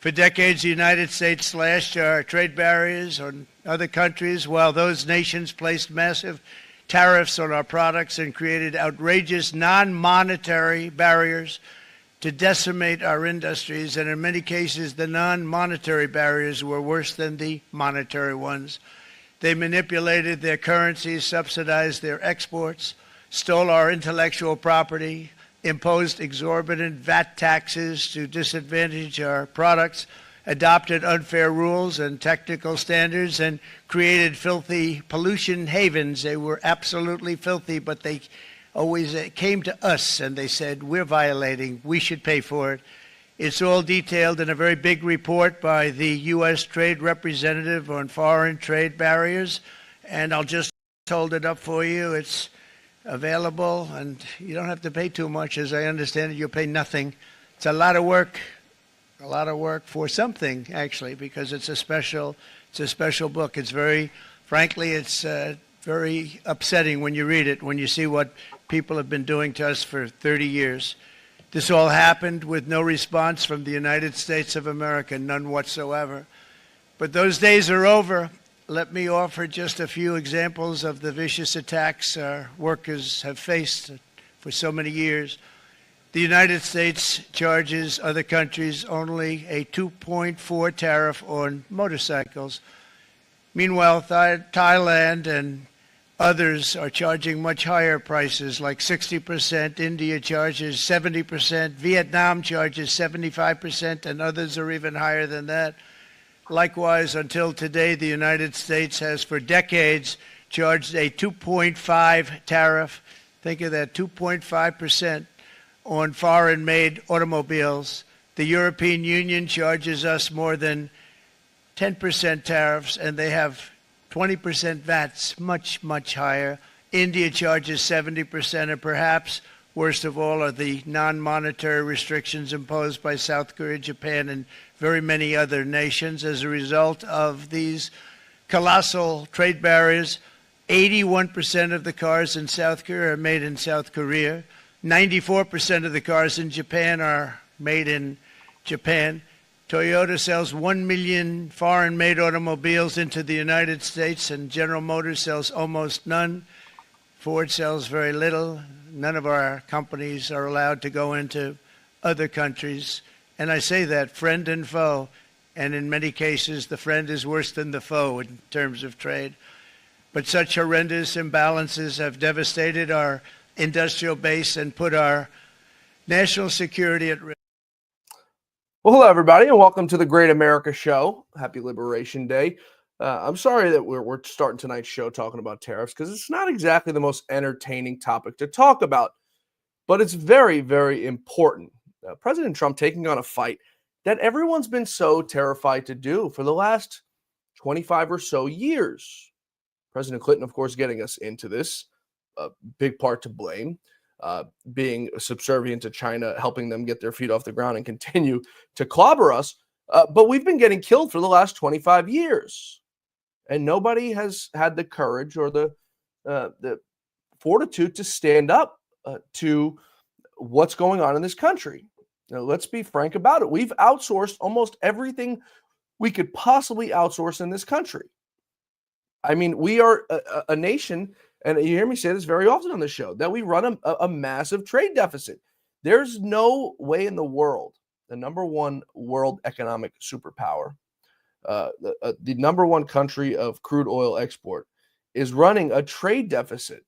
For decades, the United States slashed our trade barriers on other countries, while those nations placed massive tariffs on our products and created outrageous non-monetary barriers to decimate our industries. And in many cases, the non-monetary barriers were worse than the monetary ones. They manipulated their currencies, subsidized their exports, stole our intellectual property, imposed exorbitant VAT taxes to disadvantage our products, adopted unfair rules and technical standards, and created filthy pollution havens. They were absolutely filthy, but they always came to us and they said, we're violating, we should pay for it. It's all detailed in a very big report by the U.S. Trade Representative on Foreign Trade Barriers, and I'll just hold it up for you. It's available, and you don't have to pay too much. As I understand it, you'll pay nothing. It's a lot of work for something, actually, because it's a special book. It's frankly, it's very upsetting when you read it, when you see what people have been doing to us for 30 years. This all happened with no response from the United States of America, none whatsoever. But those days are over. Let me offer just a few examples of the vicious attacks our workers have faced for so many years. The United States charges other countries only a 2.4 tariff on motorcycles. Meanwhile, Thailand and others are charging much higher prices, like 60%. India charges 70%. Vietnam charges 75%, and others are even higher than that. Likewise, until today, the United States has for decades charged a 2.5 tariff. Think of that, 2.5% on foreign-made automobiles. The European Union charges us more than 10% tariffs, and they have 20% VATs, much, much higher. India charges 70%, and perhaps worst of all are the non-monetary restrictions imposed by South Korea, Japan, and very many other nations. As a result of these colossal trade barriers, 81% of the cars in South Korea are made in South Korea. 94% of the cars in Japan are made in Japan. Toyota sells 1 million foreign-made automobiles into the United States, and General Motors sells almost none. Ford sells very little. None of our companies are allowed to go into other countries. And I say that, friend and foe, and in many cases the friend is worse than the foe in terms of trade. But such horrendous imbalances have devastated our industrial base and put our national security at risk. Well, hello, everybody, and welcome to the Great America Show. Happy Liberation Day. I'm sorry that we're starting tonight's show talking about tariffs because it's not exactly the most entertaining topic to talk about, but it's very, very important. President Trump taking on a fight that everyone's been so terrified to do for the last 25 or so years. President Clinton, of course, getting us into this, a big part to blame. Being subservient to China, helping them get their feet off the ground and continue to clobber us. But we've been getting killed for the last 25 years. And nobody has had the courage or the fortitude to stand up to what's going on in this country. Now, let's be frank about it. We've outsourced almost everything we could possibly outsource in this country. I mean, we are a nation, and you hear me say this very often on the show, that we run a massive trade deficit. There's no way in the world, the number one world economic superpower, the number one country of crude oil export, is running a trade deficit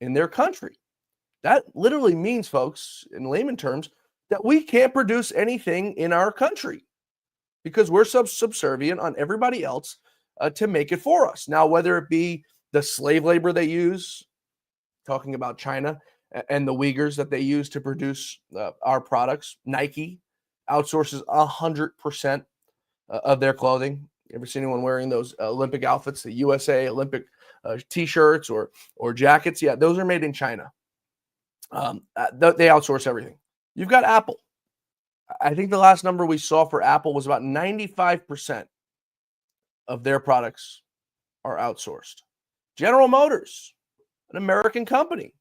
in their country. That literally means, folks, in layman terms, that we can't produce anything in our country because we're subservient on everybody else to make it for us. Now, whether it be the slave labor they use, talking about China, and the Uyghurs that they use to produce our products. Nike outsources 100% of their clothing. You ever see anyone wearing those Olympic outfits, the USA Olympic T-shirts or jackets? Yeah, those are made in China. They outsource everything. You've got Apple. I think the last number we saw for Apple was about 95% of their products are outsourced. General Motors, an American company,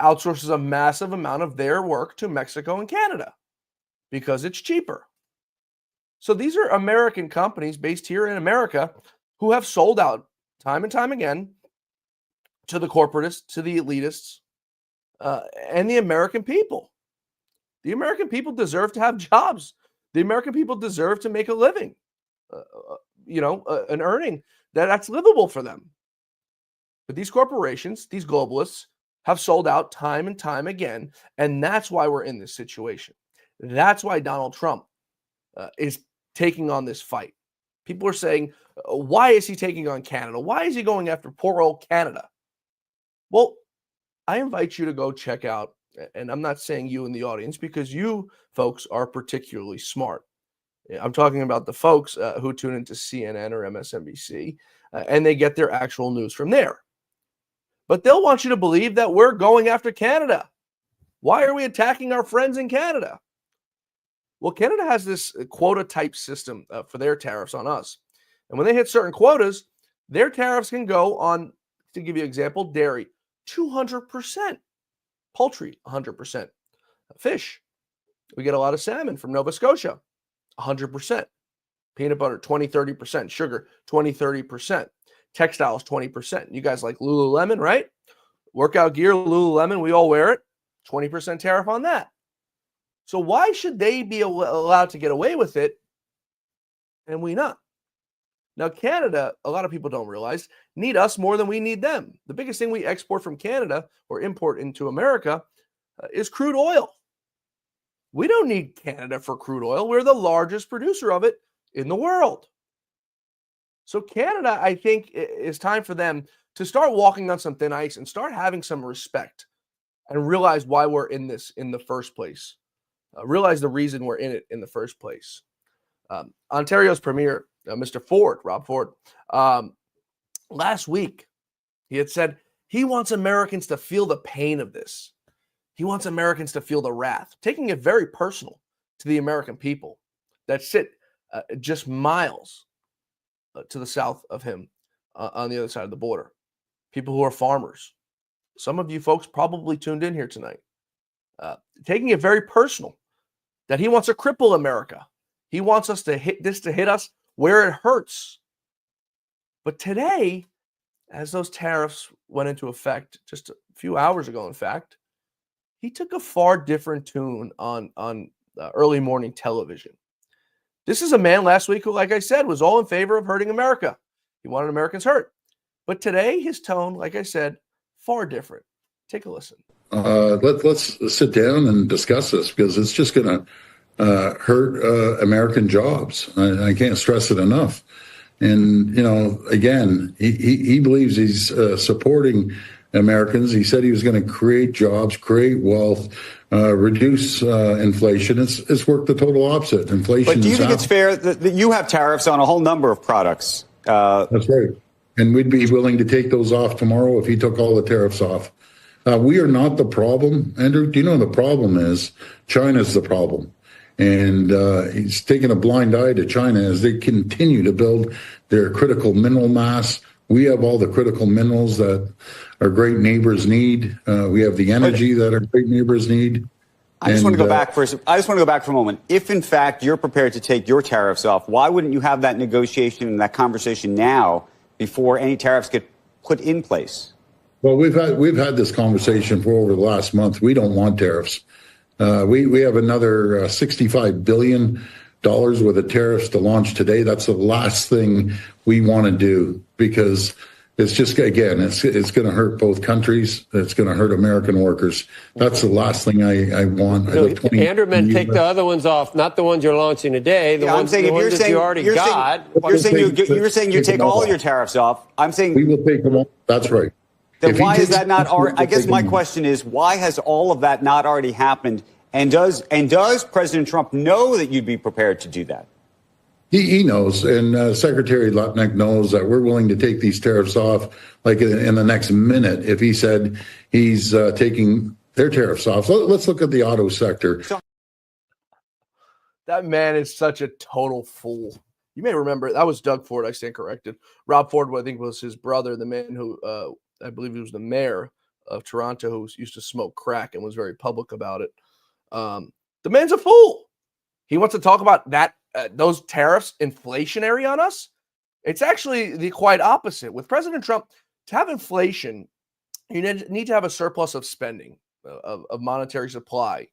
outsources a massive amount of their work to Mexico and Canada because it's cheaper. So these are American companies based here in America who have sold out time and time again to the corporatists, to the elitists, and the American people. The American people deserve to have jobs. The American people deserve to make a living, an earning that's livable for them. But these corporations, these globalists, have sold out time and time again, and that's why we're in this situation. That's why Donald Trump is taking on this fight. People are saying, why is he taking on Canada? Why is he going after poor old Canada? Well, I invite you to go check out, and I'm not saying you in the audience because you folks are particularly smart. I'm talking about the folks who tune into CNN or MSNBC, and they get their actual news from there. But they'll want you to believe that we're going after Canada. Why are we attacking our friends in Canada? Well, Canada has this quota type system for their tariffs on us. And when they hit certain quotas, their tariffs can go on, to give you an example, dairy, 200%, poultry, 100%, fish. We get a lot of salmon from Nova Scotia, 100%, peanut butter, 20, 30%, sugar, 20, 30%, textiles, 20%. You guys like Lululemon, right? Workout gear, Lululemon, we all wear it, 20% tariff on that. So why should they be allowed to get away with it and we not? Now, Canada, a lot of people don't realize, need us more than we need them. The biggest thing we export from Canada or import into America is crude oil. We don't need Canada for crude oil. We're the largest producer of it in the world. So Canada, I think, it's time for them to start walking on some thin ice and start having some respect and realize why we're in this in the first place. Realize the reason we're in it in the first place. Ontario's Premier, Mr. Ford, Rob Ford, last week, he had said he wants Americans to feel the pain of this. He wants Americans to feel the wrath, taking it very personal to the American people that sit just miles to the south of him on the other side of the border. People who are farmers. Some of you folks probably tuned in here tonight. Taking it very personal that he wants to cripple America. He wants us to hit us where it hurts. But today, as those tariffs went into effect just a few hours ago, in fact, he took a far different tune on early morning television. This is a man last week who, like I said, was all in favor of hurting America. He wanted Americans hurt. But today, his tone, like I said, far different. Take a listen. Let's sit down and discuss this because it's just going to hurt American jobs. I can't stress it enough. And, again, he believes he's supporting Americans. He said he was going to create jobs, create wealth, reduce inflation. It's worked the total opposite. Inflation. But do you think it's fair that you have tariffs on a whole number of products? That's right. And we'd be willing to take those off tomorrow if he took all the tariffs off. We are not the problem, Andrew. Do you know the problem is? China's the problem. And he's taking a blind eye to China as they continue to build their critical mineral mass. We have all the critical minerals that our great neighbors need. We have the energy that our great neighbors need. I just want to go back for a moment. If, in fact, you're prepared to take your tariffs off, why wouldn't you have that negotiation and that conversation now before any tariffs get put in place? Well, we've had this conversation for over the last month. We don't want tariffs. We have another $65 billion worth of tariffs to launch today. That's the last thing we want to do because it's just, again, it's going to hurt both countries. It's going to hurt American workers. That's the last thing I want. Andrew meant take the other ones off, not the ones you're launching today. The ones that you already got. You're saying you take all your tariffs off. I'm saying we will take them all. That's right. Then why is that not? I guess my question is, why has all of that not already happened? And does President Trump know that you'd be prepared to do that? He knows, and Secretary Lutnick knows that we're willing to take these tariffs off, like in the next minute, if he said he's taking their tariffs off. Let's look at the auto sector. That man is such a total fool. You may remember, that was Doug Ford, I stand corrected. Rob Ford, I think, was his brother, the man who, I believe he was the mayor of Toronto, who used to smoke crack and was very public about it. The man's a fool. He wants to talk about that those tariffs inflationary on us? It's actually the quite opposite. With President Trump, to have inflation, you need to have a surplus of spending, of monetary supply,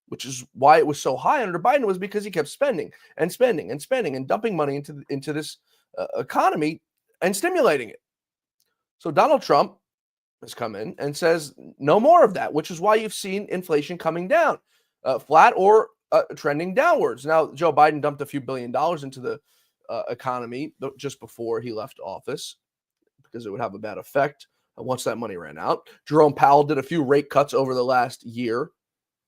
which is why it was so high under Biden, was because he kept spending and spending and spending and dumping money into this economy and stimulating it. So Donald Trump has come in and says no more of that, which is why you've seen inflation coming down, flat or trending downwards. Now, Joe Biden dumped a few $1 billion into the economy just before he left office because it would have a bad effect once that money ran out. Jerome Powell did a few rate cuts over the last year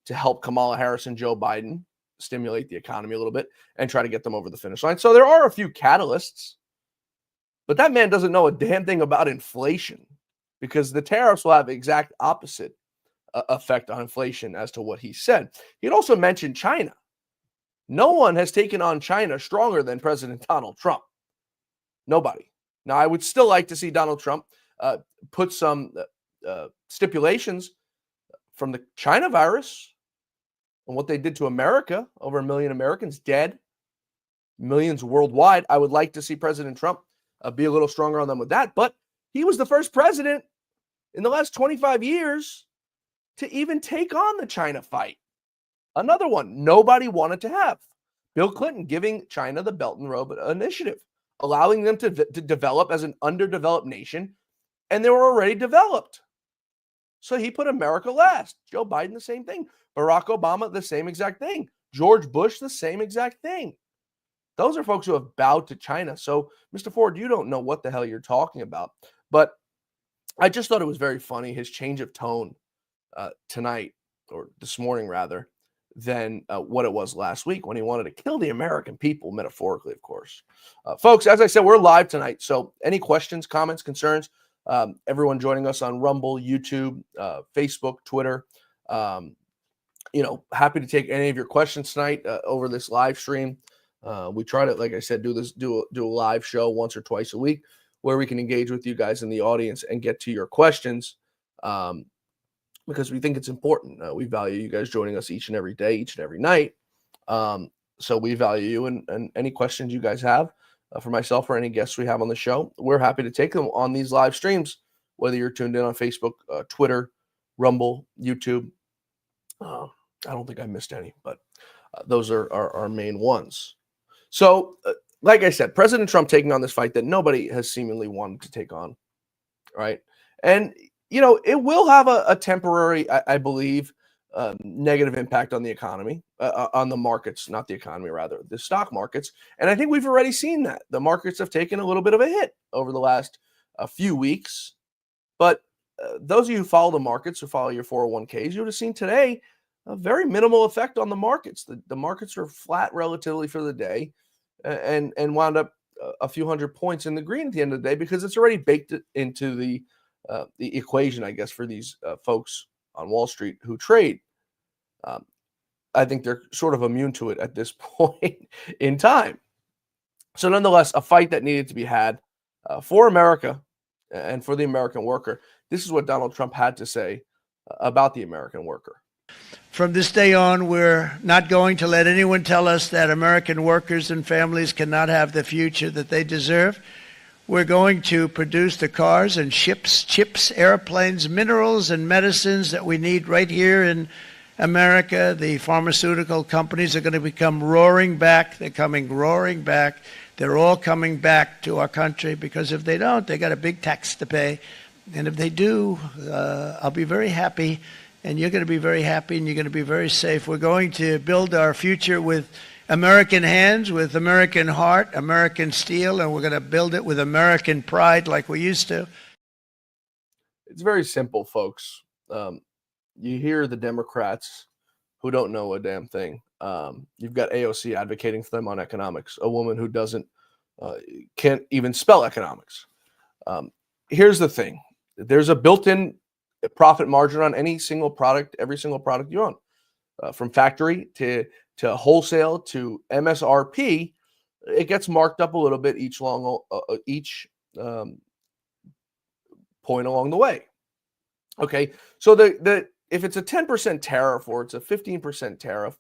to help Kamala Harris and Joe Biden stimulate the economy a little bit and try to get them over the finish line. So there are a few catalysts, but that man doesn't know a damn thing about inflation, because the tariffs will have the exact opposite effect on inflation as to what he said. He'd also mentioned China. No one has taken on China stronger than President Donald Trump. Nobody. Now, I would still like to see Donald Trump put some stipulations from the China virus and what they did to America. Over 1 million Americans dead, millions worldwide. I would like to see President Trump be a little stronger on them with that. But he was the first president in the last 25 years to even take on the China fight. Another one nobody wanted to have. Bill Clinton giving China the Belt and Road Initiative, allowing them to develop as an underdeveloped nation, and they were already developed. So he put America last. Joe Biden, the same thing. Barack Obama, the same exact thing. George Bush, the same exact thing. Those are folks who have bowed to China. So, Mr. Ford, you don't know what the hell you're talking about. But I just thought it was very funny, his change of tone tonight, or this morning rather, than what it was last week when he wanted to kill the American people, metaphorically, of course. Folks, as I said, we're live tonight. So any questions, comments, concerns, everyone joining us on Rumble, YouTube, Facebook, Twitter, happy to take any of your questions tonight over this live stream. We try to, like I said, do a live show once or twice a week where we can engage with you guys in the audience and get to your questions, because we think it's important. We value you guys joining us each and every day, each and every night. So we value you, and any questions you guys have for myself or any guests we have on the show, we're happy to take them on these live streams, whether you're tuned in on Facebook, Twitter, Rumble, YouTube. I don't think I missed any, but those are our main ones. So, like I said, President Trump taking on this fight that nobody has seemingly wanted to take on, right? And, it will have a temporary, I believe, negative impact on the economy, on the markets, not the economy, rather, the stock markets. And I think we've already seen that. The markets have taken a little bit of a hit over the last few weeks. But those of you who follow the markets, who follow your 401ks, you would have seen today a very minimal effect on the markets. The markets were flat relatively for the day, and wound up a few hundred points in the green at the end of the day, because it's already baked into the equation, I guess, for these folks on Wall Street who trade. I think they're sort of immune to it at this point in time. So nonetheless, a fight that needed to be had for America and for the American worker. This is what Donald Trump had to say about the American worker. From this day on, we're not going to let anyone tell us that American workers and families cannot have the future that they deserve. We're going to produce the cars and ships, chips, airplanes, minerals, and medicines that we need right here in America. The pharmaceutical companies are going to become roaring back. They're coming roaring back. They're all coming back to our country, because if they don't, they got a big tax to pay. And if they do, I'll be very happy, and you're going to be very happy, and you're going to be very safe. We're going to build our future with American hands, with American heart, American steel, and we're going to build it with American pride like we used to. It's very simple, folks. You hear the Democrats who don't know a damn thing. You've got AOC advocating for them on economics, a woman who can't even spell economics. Here's the thing. There's a built-in profit margin on any single product, every single product you own, from factory to wholesale to MSRP. It gets marked up a little bit each point along the way. Okay, so if it's a 10% tariff or it's a 15% tariff,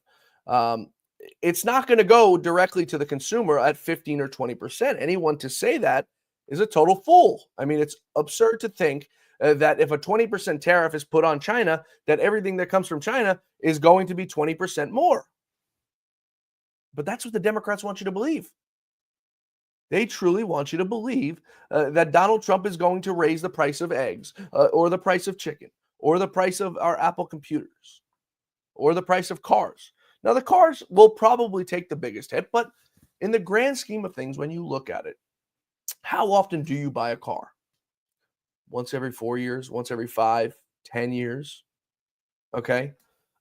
it's not going to go directly to the consumer at 15 or 20%. Anyone to say that is a total fool. I mean, it's absurd to think that if a 20% tariff is put on China, that everything that comes from China is going to be 20% more. But that's what the Democrats want you to believe. They truly want you to believe that Donald Trump is going to raise the price of eggs or the price of chicken or the price of our Apple computers or the price of cars. Now, the cars will probably take the biggest hit, but in the grand scheme of things, when you look at it, how often do you buy a car? Once every 4 years, once every 5, 10 years. Okay.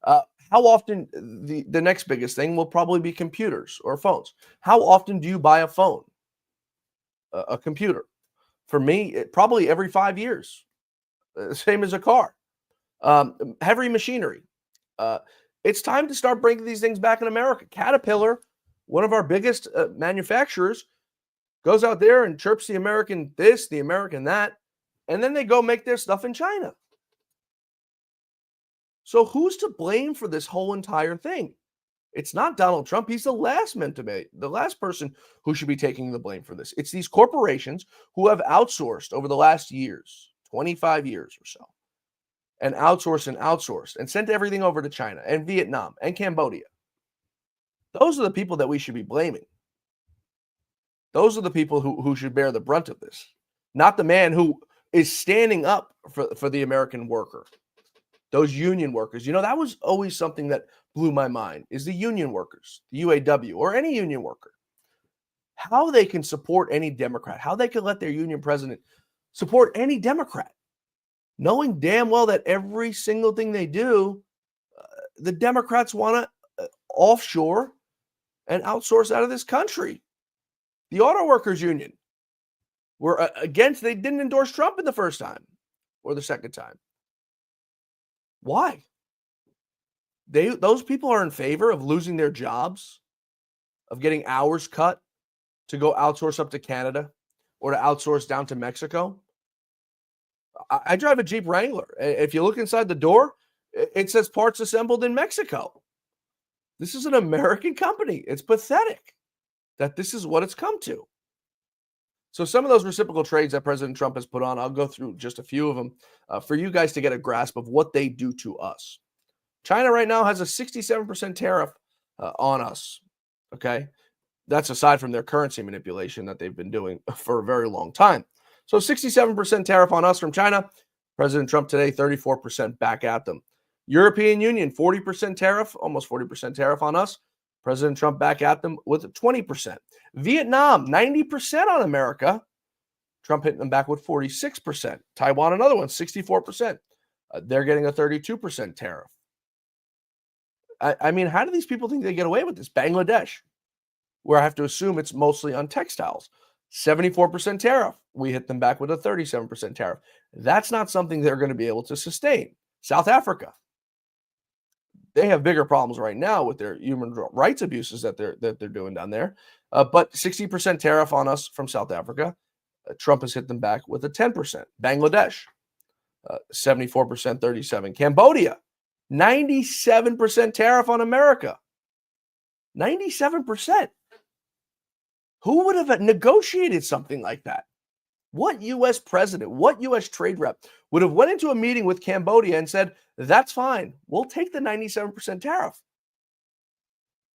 How often the next biggest thing will probably be computers or phones. How often do you buy a phone, a computer? For me, probably every 5 years. Same as a car. Heavy machinery. It's time to start bringing these things back in America. Caterpillar, one of our biggest manufacturers, goes out there and chirps the American this, the American that, and then they go make their stuff in China. So who's to blame for this whole entire thing? It's not Donald Trump. He's the last person who should be taking the blame for this. It's these corporations who have outsourced over the last years, 25 years or so, and outsourced and sent everything over to China and Vietnam and Cambodia. Those are the people that we should be blaming. Those are the people who should bear the brunt of this, not the man who is standing up for the American worker, those union workers. You know, that was always something that blew my mind, is the union workers, the UAW, or any union worker. How they can support any Democrat, how they can let their union president support any Democrat, knowing damn well that every single thing they do, the Democrats want to offshore and outsource out of this country. The auto workers union were against, they didn't endorse Trump in the first time or the second time. Why? Those people are in favor of losing their jobs, of getting hours cut to go outsource up to Canada or to outsource down to Mexico. I drive a Jeep Wrangler. If you look inside the door, it says parts assembled in Mexico. This is an American company. It's pathetic that this is what it's come to. So some of those reciprocal trades that President Trump has put on, I'll go through just a few of them for you guys to get a grasp of what they do to us. China right now has a 67% tariff on us. Okay. That's aside from their currency manipulation that they've been doing for a very long time. So 67% tariff on us from China. President Trump today, 34% back at them. European Union, 40% tariff, almost 40% tariff on us. President Trump back at them with 20%. Vietnam, 90% on America. Trump hitting them back with 46%. Taiwan, another one, 64%. They're getting a 32% tariff. I mean, how do these people think they get away with this? Bangladesh, where I have to assume it's mostly on textiles, 74% tariff. We hit them back with a 37% tariff. That's not something they're going to be able to sustain. South Africa, they have bigger problems right now with their human rights abuses that they're doing down there. But 60% tariff on us from South Africa. Trump has hit them back with a 10%. Bangladesh, 74%, 37%. Cambodia, 97% tariff on America. 97%. Who would have negotiated something like that? What U.S. president, what U.S. trade rep would have went into a meeting with Cambodia and said, that's fine, we'll take the 97% tariff?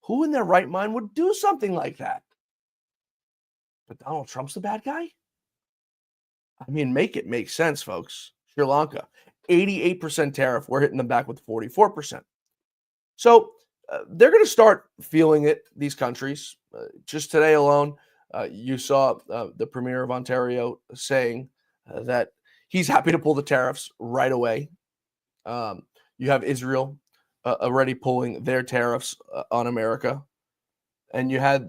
Who in their right mind would do something like that? But Donald Trump's the bad guy? I mean, make it make sense, folks. Sri Lanka, 88% tariff. We're hitting them back with 44%. So they're going to start feeling it, these countries. Just today alone, you saw the Premier of Ontario saying that he's happy to pull the tariffs right away. You have Israel already pulling their tariffs on America. And you had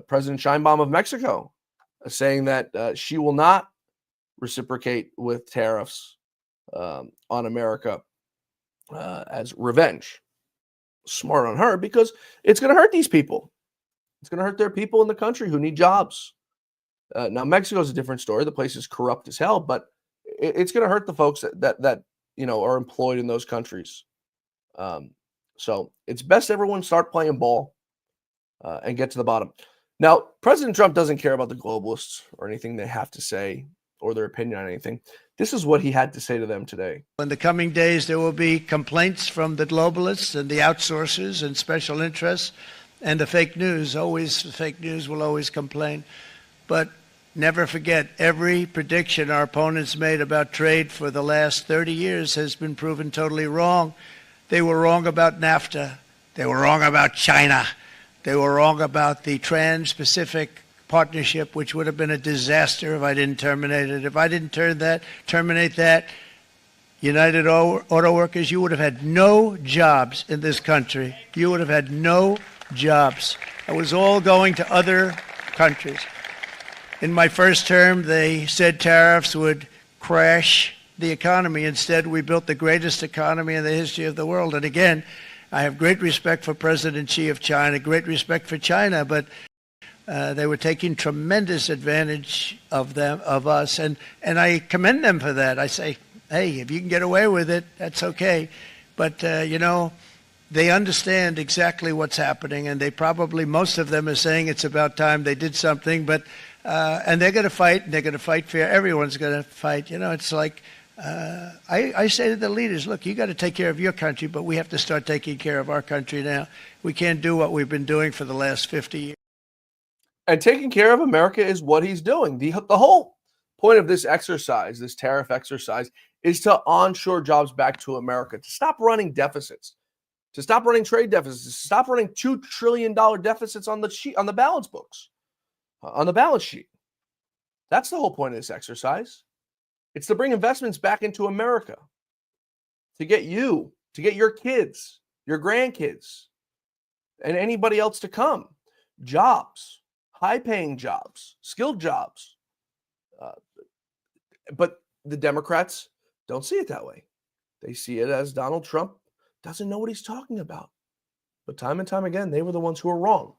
President Sheinbaum of Mexico saying that she will not reciprocate with tariffs on America as revenge. Smart on her, because it's going to hurt these people. It's going to hurt their people in the country who need jobs. Now, Mexico is a different story. The place is corrupt as hell, but it's going to hurt the folks that are employed in those countries. So it's best everyone start playing ball. and get to the bottom. Now, President Trump doesn't care about the globalists or anything they have to say or their opinion on anything. This is what he had to say to them today. In the coming days, there will be complaints from the globalists and the outsourcers and special interests and the fake news. Always, the fake news will always complain. But never forget, every prediction our opponents made about trade for the last 30 years has been proven totally wrong. They were wrong about NAFTA. They were wrong about China. They were wrong about the Trans-Pacific Partnership, which would have been a disaster if I didn't terminate it. If I didn't terminate that, United Auto Workers, you would have had no jobs in this country. You would have had no jobs. It was all going to other countries. In my first term, they said tariffs would crash the economy. Instead, we built the greatest economy in the history of the world. And again, I have great respect for President Xi of China, great respect for China, but they were taking tremendous advantage of us, and I commend them for that. I say, hey, if you can get away with it, that's okay. But, they understand exactly what's happening, and they probably, most of them are saying it's about time they did something, but, and they're going to fight, and they're going to fight fair. Everyone's going to fight. It's like, I say to the leaders, look, you got to take care of your country, but we have to start taking care of our country now. We can't do what we've been doing for the last 50 years. And taking care of America is what he's doing. The whole point of this exercise, this tariff exercise, is to onshore jobs back to America, to stop running deficits, to stop running trade deficits, to stop running $2 trillion deficits on the balance books, on the balance sheet. That's the whole point of this exercise. It's to bring investments back into America, to get your kids, your grandkids, and anybody else to come jobs. High-paying jobs, skilled jobs. But the Democrats don't see it that way. They see it as Donald Trump doesn't know what he's talking about. But time and time again, they were the ones who were wrong.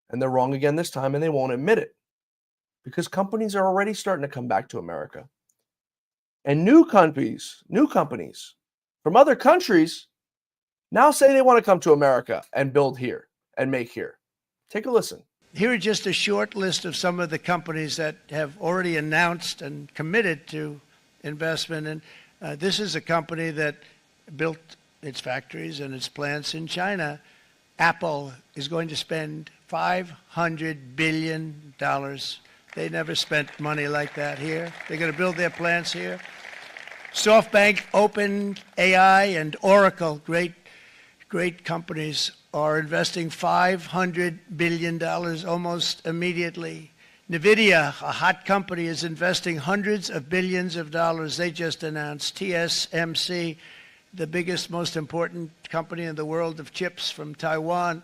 And they're wrong again this time, and they won't admit it. Because companies are already starting to come back to America. And new companies from other countries now say they want to come to America and build here and make here. Take a listen. Here are just a short list of some of the companies that have already announced and committed to investment. And this is a company that built its factories and its plants in China. Apple is going to spend $500 billion. They never spent money like that here. They're going to build their plants here. SoftBank, OpenAI, and Oracle, great companies, are investing $500 billion almost immediately. NVIDIA, a hot company, is investing hundreds of billions of dollars. They just announced. TSMC, the biggest, most important company in the world of chips from Taiwan,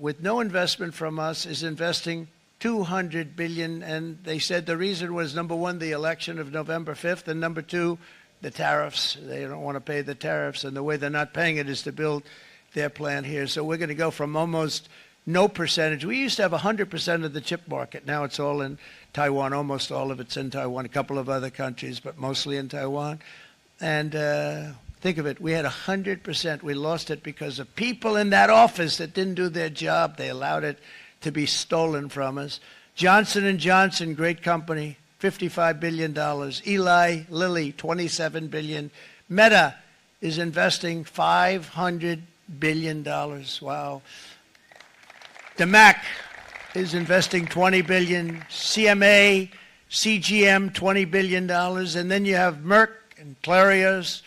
with no investment from us, is investing $200 billion. And they said the reason was, number one, the election of November 5th, and number two, the tariffs. They don't want to pay the tariffs, and the way they're not paying it is to build their plant here. So we're going to go from almost no percentage. We used to have 100% of the chip market. Now it's all in Taiwan. Almost all of it's in Taiwan. A couple of other countries, but mostly in Taiwan. And think of it. We had 100%. We lost it because of people in that office that didn't do their job. They allowed it to be stolen from us. Johnson & Johnson, great company, $55 billion. Eli Lilly, $27 billion. Meta is investing $500 billion. Wow. DeMac is investing $20 billion. CMA, CGM, $20 billion. And then you have Merck and Clarios,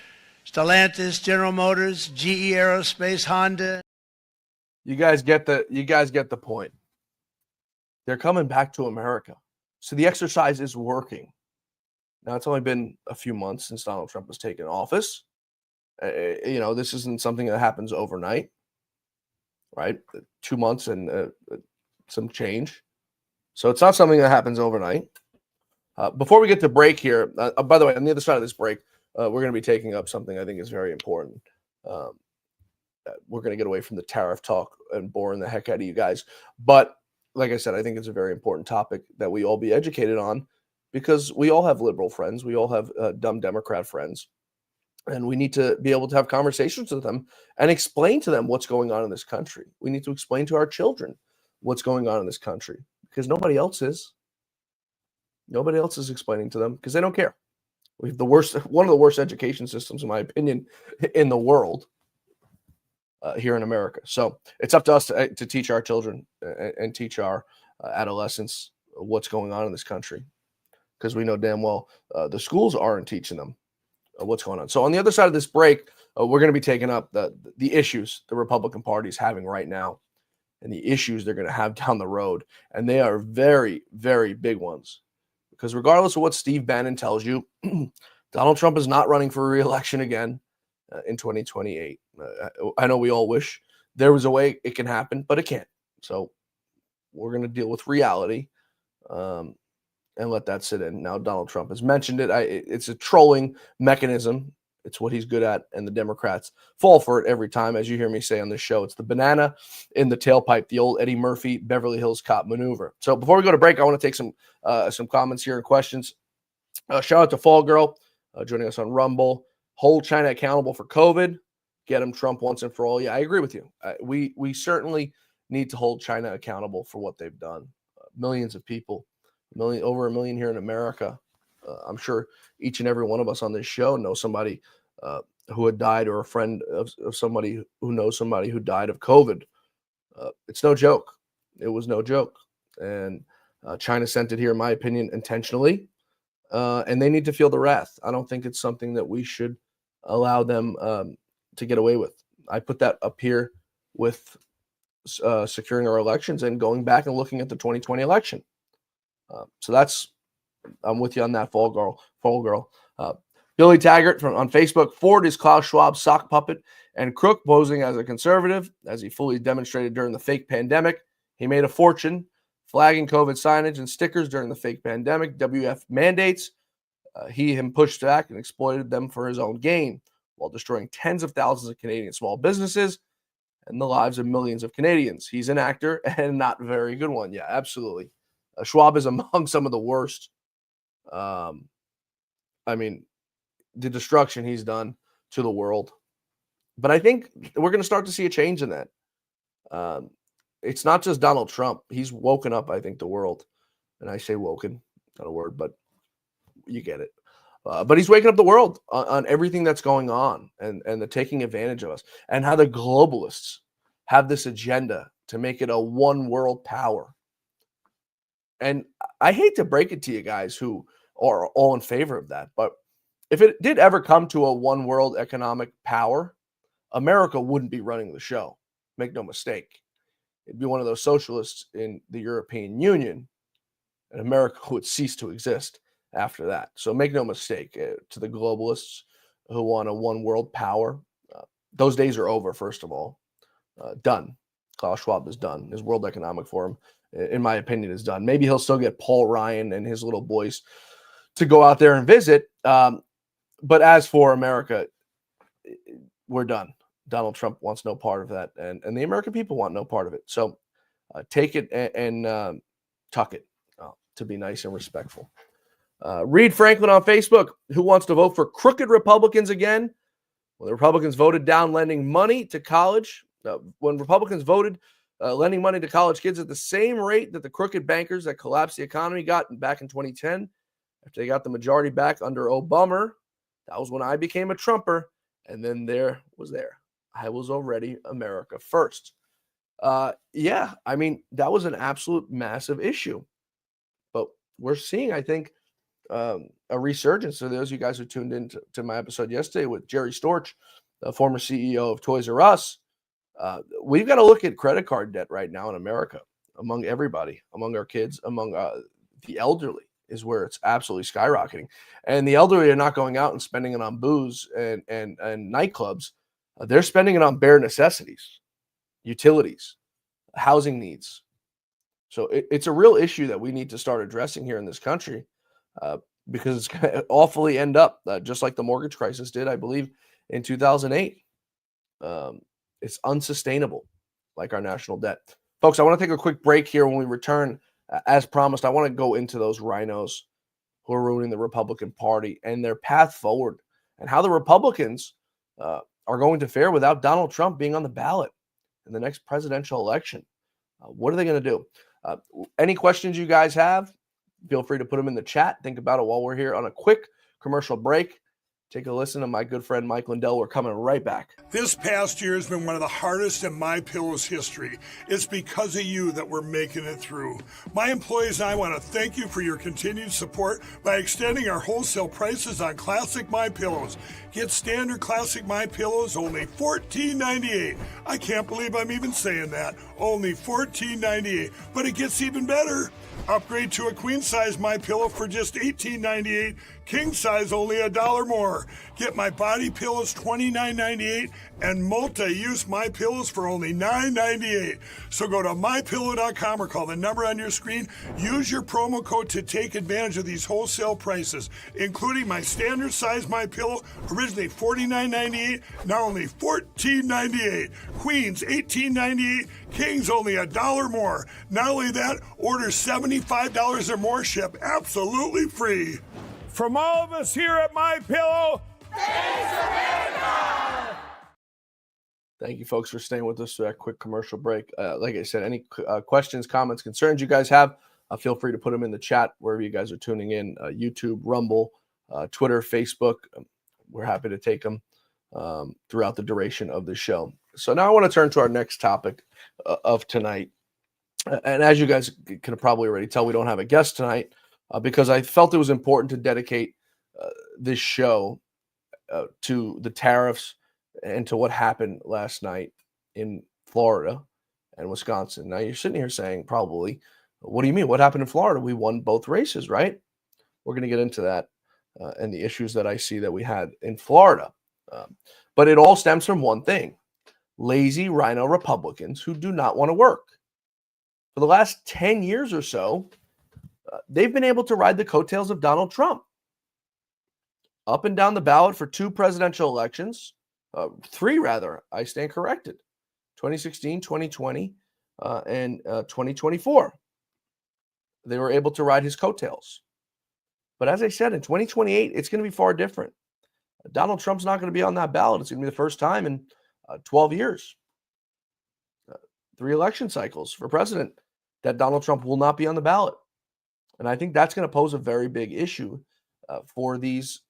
Stellantis, General Motors, GE Aerospace, Honda. You guys get the point. They're coming back to America. So the exercise is working. Now, it's only been a few months since Donald Trump has taken office. This isn't something that happens overnight, right? 2 months and some change. So it's not something that happens overnight. Before we get to break here, by the way, on the other side of this break, we're going to be taking up something I think is very important. We're going to get away from the tariff talk and boring the heck out of you guys. But like I said, I think it's a very important topic that we all be educated on, because we all have liberal friends. We all have dumb Democrat friends. And we need to be able to have conversations with them and explain to them what's going on in this country. We need to explain to our children what's going on in this country because nobody else is. Nobody else is explaining to them because they don't care. We have one of the worst education systems, in my opinion, in the world here in America. So it's up to us to teach our children and teach our adolescents what's going on in this country because we know damn well the schools aren't teaching them what's going on. So on the other side of this break, we're going to be taking up the issues the Republican Party is having right now and the issues they're going to have down the road. And they are very, very big ones. Because regardless of what Steve Bannon tells you, Donald Trump is not running for re-election again in 2028. I know we all wish there was a way it can happen, but it can't. So we're going to deal with reality and let that sit in. Now, Donald Trump has mentioned it. It's a trolling mechanism. It's what he's good at, and the Democrats fall for it every time. As you hear me say on this show, it's the banana in the tailpipe, the old Eddie Murphy Beverly Hills Cop maneuver. So before we go to break, I want to take some comments here and questions. Shout out to Fall Girl joining us on Rumble. Hold China accountable for COVID. Get him, Trump, once and for all. Yeah, I agree with you. We certainly need to hold China accountable for what they've done. Millions of people, over a million here in America. I'm sure each and every one of us on this show knows somebody who had died or a friend of somebody who knows somebody who died of COVID. It's no joke. It was no joke. And China sent it here, in my opinion, intentionally. And they need to feel the wrath. I don't think it's something that we should allow them to get away with. I put that up here with securing our elections and going back and looking at the 2020 election. So I'm with you on that, Fall Girl. Billy Taggart on Facebook. Ford is Klaus Schwab's sock puppet and crook, posing as a conservative, as he fully demonstrated during the fake pandemic. He made a fortune flagging COVID signage and stickers during the fake pandemic. WF mandates. Him pushed back and exploited them for his own gain while destroying tens of thousands of Canadian small businesses and the lives of millions of Canadians. He's an actor and not a very good one. Yeah, absolutely. Schwab is among some of the worst. I mean, the destruction he's done to the world. But I think we're going to start to see a change in that. It's not just Donald Trump. He's woken up, I think, the world. And I say woken, not a word, but you get it. But he's waking up the world on everything that's going on and the taking advantage of us and how the globalists have this agenda to make it a one world power. And I hate to break it to you guys who are all in favor of that, but if it did ever come to a one world economic power, America wouldn't be running the show. Make no mistake. It'd be one of those socialists in the European Union, and America would cease to exist after that. So make no mistake, to the globalists who want a one world power, those days are over, first of all. Done. Klaus Schwab is done. His World Economic Forum, in my opinion, is done. Maybe he'll still get Paul Ryan and his little boys to go out there and visit. But as for America, we're done. Donald Trump wants no part of that. And the American people want no part of it. So take it and tuck it, to be nice and respectful. Reed Franklin on Facebook, who wants to vote for crooked Republicans again? Well, the Republicans voted down lending money to college. When Republicans voted lending money to college kids at the same rate that the crooked bankers that collapsed the economy got back in 2010, after they got the majority back under Obama, that was when I became a Trumper. And then I was already America first. Yeah, I mean, that was an absolute massive issue. But we're seeing, I think, a resurgence. So those of you guys who tuned in to my episode yesterday with Jerry Storch, the former CEO of Toys R Us, we've got to look at credit card debt right now in America, among everybody, among our kids, among the elderly, is where it's absolutely skyrocketing. And the elderly are not going out and spending it on booze and nightclubs. They're spending it on bare necessities, utilities, housing needs. So it's a real issue that we need to start addressing here in this country, because it's going to awfully end up just like the mortgage crisis did, I believe, in 2008. It's unsustainable, like our national debt. Folks, I want to take a quick break here. When we return, as promised, I want to go into those RINOs who are ruining the Republican Party and their path forward and how the Republicans are going to fare without Donald Trump being on the ballot in the next presidential election. What are they going to do? Any questions you guys have, feel free to put them in the chat. Think about it while we're here on a quick commercial break. Take a listen to my good friend Mike Lindell. We're coming right back. This past year has been one of the hardest in MyPillow's history. It's because of you that we're making it through. My employees and I want to thank you for your continued support by extending our wholesale prices on classic MyPillows. Get standard classic MyPillows only $14.98. I can't believe I'm even saying that. Only $14.98. But it gets even better. Upgrade to a queen size MyPillow for just $18.98. King size only $1 more. Get my body pillows $29.98 and multi-use MyPillows for only $9.98. So go to mypillow.com or call the number on your screen. Use your promo code to take advantage of these wholesale prices, including my standard size MyPillow, originally $49.98, now only $14.98. Queens $18.98, Kings only $1 more. Not only that, order $75 or more, ship absolutely free. From all of us here at MyPillow, thanks America! Thank you, folks, for staying with us for that quick commercial break. Like I said, any questions, comments, concerns you guys have, feel free to put them in the chat wherever you guys are tuning in. YouTube, Rumble, Twitter, Facebook. We're happy to take them throughout the duration of the show. So now I want to turn to our next topic of tonight. And as you guys can probably already tell, we don't have a guest tonight because I felt it was important to dedicate this show to the tariffs and to what happened last night in Florida and Wisconsin. Now you're sitting here saying probably, what do you mean? What happened in Florida? We won both races, right? We're going to get into that and the issues that I see that we had in Florida. But it all stems from one thing: lazy RINO Republicans who do not want to work. For the last 10 years or so, they've been able to ride the coattails of Donald Trump up and down the ballot for 2 presidential elections, 3 rather, I stand corrected, 2016, 2020, and 2024. They were able to ride his coattails. But as I said, in 2028, it's going to be far different. Donald Trump's not going to be on that ballot. It's going to be the first time in 12 years, 3 election cycles for president, that Donald Trump will not be on the ballot. And I think that's going to pose a very big issue for these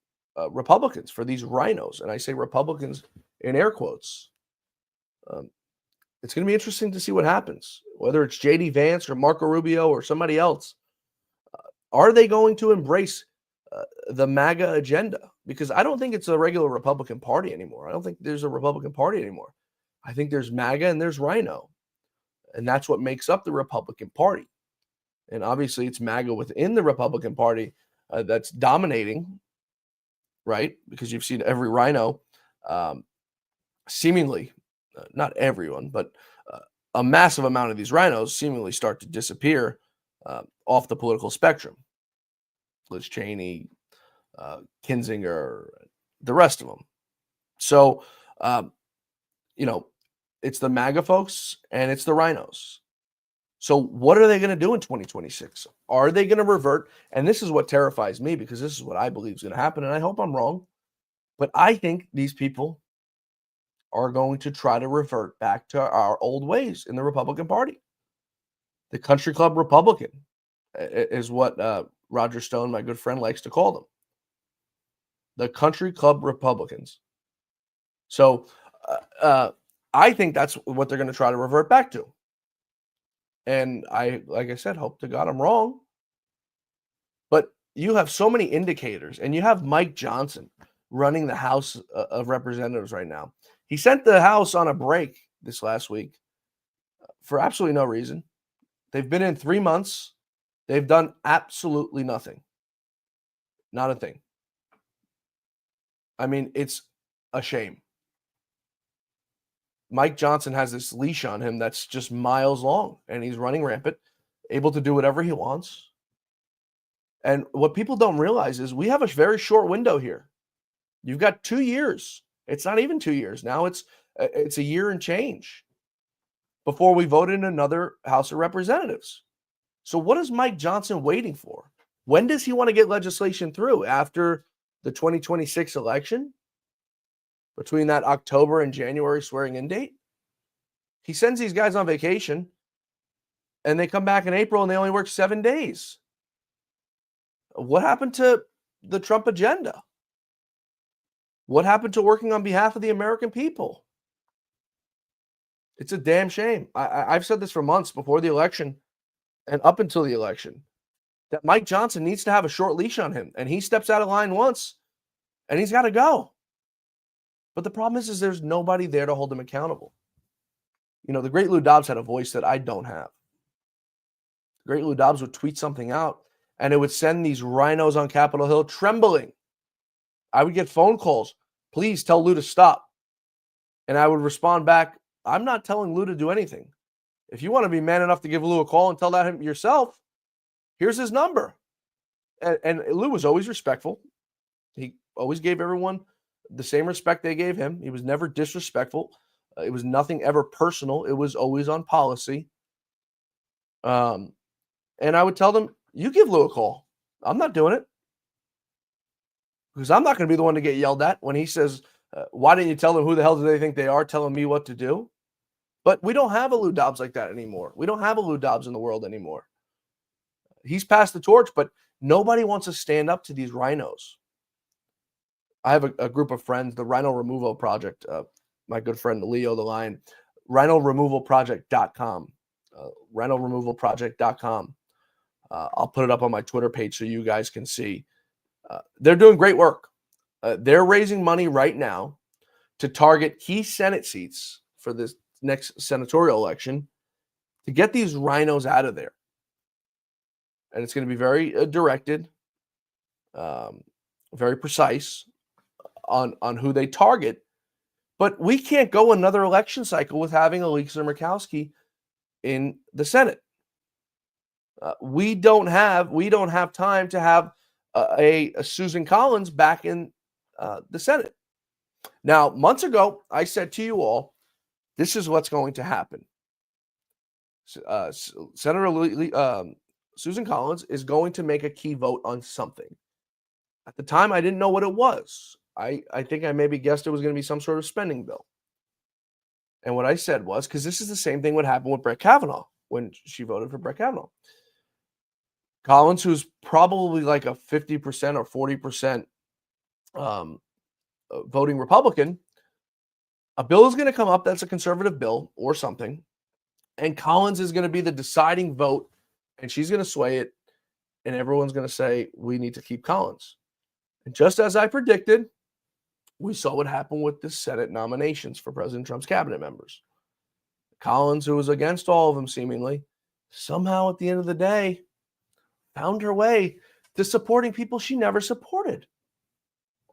Republicans, for these RINOs. And I say Republicans in air quotes. It's going to be interesting to see what happens, whether it's J.D. Vance or Marco Rubio or somebody else. Are they going to embrace the MAGA agenda? Because I don't think it's a regular Republican Party anymore. I don't think there's a Republican Party anymore. I think there's MAGA and there's RINO. And that's what makes up the Republican Party. And obviously it's MAGA within the Republican Party that's dominating, right? Because you've seen every RINO seemingly, not everyone, but a massive amount of these RINOs seemingly start to disappear off the political spectrum. Liz Cheney, Kinzinger, the rest of them. So, it's the MAGA folks and it's the RINOs. So what are they going to do in 2026? Are they going to revert? And this is what terrifies me, because this is what I believe is going to happen. And I hope I'm wrong. But I think these people are going to try to revert back to our old ways in the Republican Party. The country club Republican is what Roger Stone, my good friend, likes to call them. The country club Republicans. So I think that's what they're going to try to revert back to. And I, like I said, hope to God I'm wrong. But you have so many indicators, and you have Mike Johnson running the House of Representatives right now. He sent the House on a break this last week for absolutely no reason. They've been in 3 months. They've done absolutely nothing. Not a thing. I mean, it's a shame. Mike Johnson has this leash on him that's just miles long, and he's running rampant, able to do whatever he wants. And what people don't realize is we have a very short window here. You've got 2 years. It's not even 2 years. Now it's a year and change before we vote in another House of Representatives. So what is Mike Johnson waiting for? When does he want to get legislation through? After the 2026 election? between that October and January swearing in date. He sends these guys on vacation and they come back in April and they only work 7 days. What happened to the Trump agenda? What happened to working on behalf of the American people? It's a damn shame. I've said this for months before the election and up until the election, that Mike Johnson needs to have a short leash on him, and he steps out of line once and he's got to go. But the problem is there's nobody there to hold him accountable. You know, the great Lou Dobbs had a voice that I don't have. The great Lou Dobbs would tweet something out and it would send these RINOs on Capitol Hill trembling. I would get phone calls. Please tell Lou to stop. And I would respond back, I'm not telling Lou to do anything. If you want to be man enough to give Lou a call and tell that him yourself, here's his number. And Lou was always respectful. He always gave everyone the same respect they gave him. He was never disrespectful. It was nothing ever personal. It was always on policy. And I would tell them, you give Lou a call. I'm not doing it. Because I'm not going to be the one to get yelled at when he says, why didn't you tell them who the hell do they think they are telling me what to do? But we don't have a Lou Dobbs like that anymore. We don't have a Lou Dobbs in the world anymore. He's passed the torch, but nobody wants to stand up to these RINOs. I have a group of friends, the Rhino Removal Project, my good friend Leo the Lion, rhinoremovalproject.com, rhinoremovalproject.com. I'll put it up on my Twitter page so you guys can see. They're doing great work. They're raising money right now to target key Senate seats for this next senatorial election to get these RINOs out of there. And it's going to be very directed, very precise on who they target. But we can't go another election cycle with having a Lisa Murkowski in the Senate. We don't have time to have a Susan Collins back in the Senate. Now, months ago, I said to you all, this is what's going to happen. Senator Susan Collins is going to make a key vote on something. At the time, I didn't know what it was. I think I maybe guessed it was going to be some sort of spending bill. And what I said was, because this is the same thing what happened with Brett Kavanaugh when she voted for Brett Kavanaugh. Collins, who's probably like a 50% or 40% voting Republican, a bill is going to come up that's a conservative bill or something, and Collins is going to be the deciding vote, and she's going to sway it, and everyone's going to say, we need to keep Collins. And just as I predicted, we saw what happened with the Senate nominations for President Trump's cabinet members. Collins, who was against all of them seemingly, somehow at the end of the day, found her way to supporting people she never supported.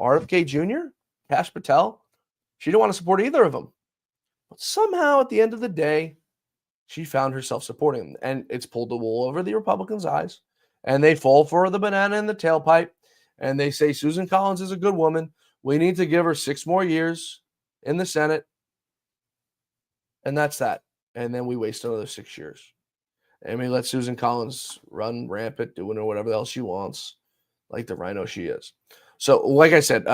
RFK Jr., Kash Patel, she didn't want to support either of them. But somehow at the end of the day, she found herself supporting them. And it's pulled the wool over the Republicans' eyes. And they fall for the banana in the tailpipe. And they say, Susan Collins is a good woman. We need to give her 6 more years in the Senate. And that's that. And then we waste another 6 years. And we let Susan Collins run rampant, doing whatever else she wants, like the RINO she is. So, like I said,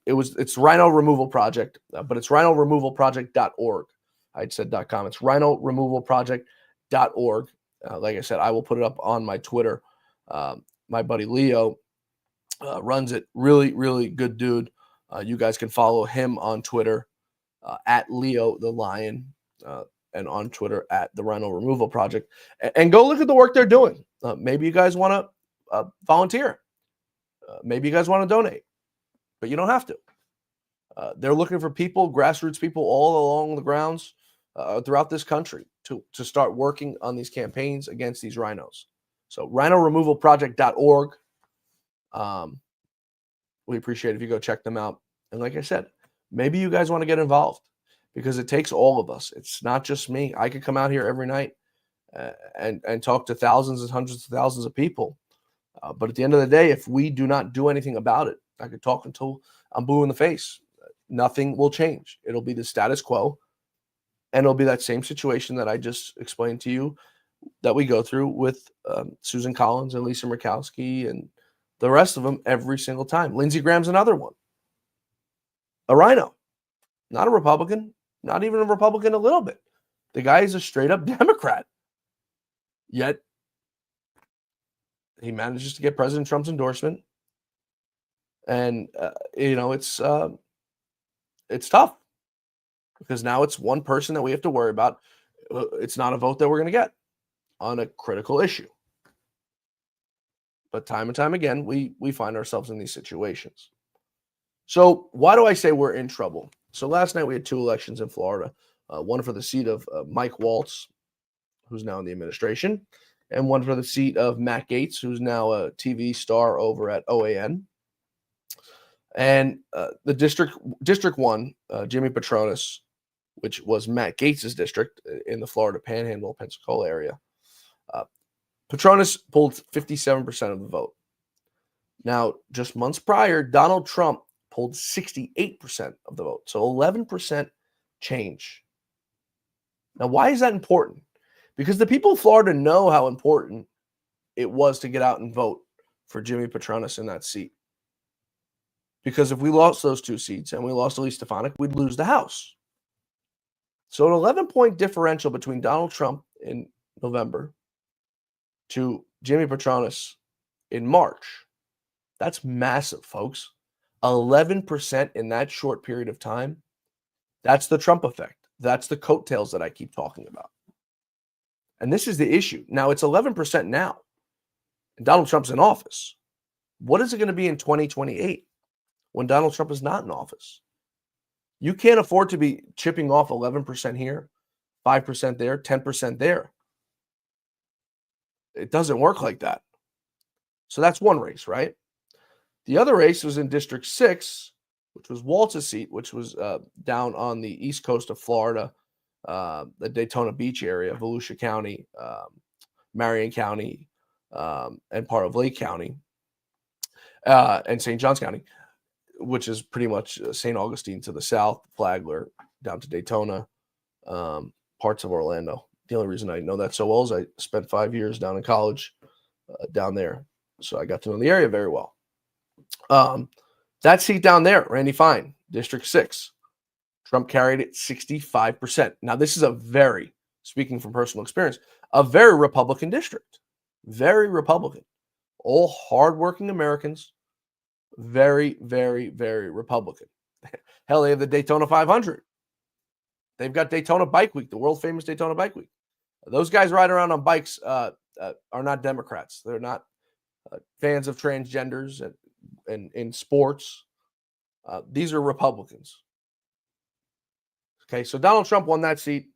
it's Rhino Removal Project, but it's rhinoremovalproject.org. I said .com. It's rhinoremovalproject.org. Like I said, I will put it up on my Twitter. My buddy Leo runs it. Really, really good dude. You guys can follow him on Twitter at Leo the Lion. And on Twitter at the Rhino Removal Project, and go look at the work they're doing. Maybe you guys want to volunteer. Maybe you guys want to donate, but you don't have to. They're looking for people, grassroots people all along the grounds throughout this country to start working on these campaigns against these RINOs. So rhinoremovalproject.org. We appreciate it if you go check them out. And like I said, maybe you guys want to get involved, because it takes all of us. It's not just me. I could come out here every night and talk to thousands and hundreds of thousands of people. But at the end of the day, if we do not do anything about it, I could talk until I'm blue in the face. Nothing will change. It'll be the status quo. And it'll be that same situation that I just explained to you that we go through with Susan Collins and Lisa Murkowski and the rest of them every single time. Lindsey Graham's another one. A RINO. Not a Republican, not even a Republican a little bit. The guy is a straight up Democrat. Yet he manages to get President Trump's endorsement. And, it's tough because now it's one person that we have to worry about. It's not a vote that we're going to get on a critical issue. But time and time again, we find ourselves in these situations. So why do I say we're in trouble? So last night we had 2 elections in Florida, one for the seat of Mike Waltz, who's now in the administration, and one for the seat of Matt Gaetz, who's now a TV star over at OAN. And the district 1, Jimmy Petronis, which was Matt Gaetz's district in the Florida Panhandle, Pensacola area, Petronis pulled 57% of the vote. Now, just months prior, Donald Trump pulled 68% of the vote. So 11% change. Now, why is that important? Because the people of Florida know how important it was to get out and vote for Jimmy Petronis in that seat. Because if we lost those 2 seats and we lost Elise Stefanik, we'd lose the House. So an 11-point differential between Donald Trump in November to Jimmy Petronis in March. That's massive, folks. 11% in that short period of time. That's the Trump effect. That's the coattails that I keep talking about. And this is the issue. Now, it's 11% now. And Donald Trump's in office. What is it going to be in 2028 when Donald Trump is not in office? You can't afford to be chipping off 11% here, 5% there, 10% there. It doesn't work like that. So that's one race, right? The other race was in District 6, which was Waltz's seat, which was down on the east coast of Florida, the Daytona Beach area, Volusia County, Marion County, and part of Lake County, and St. Johns County, which is pretty much St. Augustine to the south, Flagler, down to Daytona, parts of Orlando. The only reason I know that so well is I spent 5 years down in college down there. So I got to know the area very well. That seat down there, Randy Fine, District 6, Trump carried it 65%. Now, this is speaking from personal experience, a very Republican district. Very Republican. All hardworking Americans, very, very, very Republican. Hell, they have the Daytona 500. They've got Daytona Bike Week, the world famous Daytona Bike Week. Those guys riding around on bikes are not Democrats. They're not fans of transgenders and in sports. These are Republicans. Okay, so Donald Trump won that seat,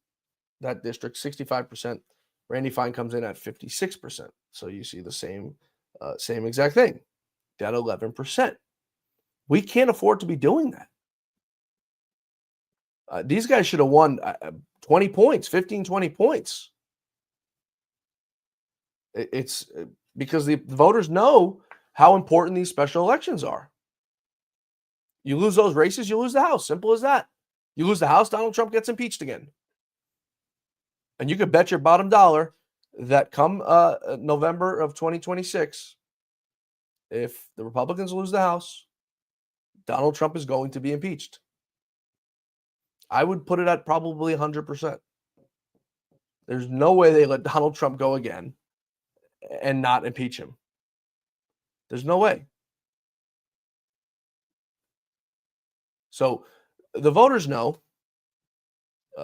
that district, 65%. Randy Fine comes in at 56%. So you see the same exact thing, that 11%. We can't afford to be doing that. These guys should have won 20 points, 15, 20 points. It's because the voters know how important these special elections are. You lose those races, you lose the House. Simple as that. You lose the House, Donald Trump gets impeached again. And you could bet your bottom dollar that come November of 2026, if the Republicans lose the House, Donald Trump is going to be impeached. I would put it at probably 100%. There's no way they let Donald Trump go again and not impeach him. There's no way. So the voters know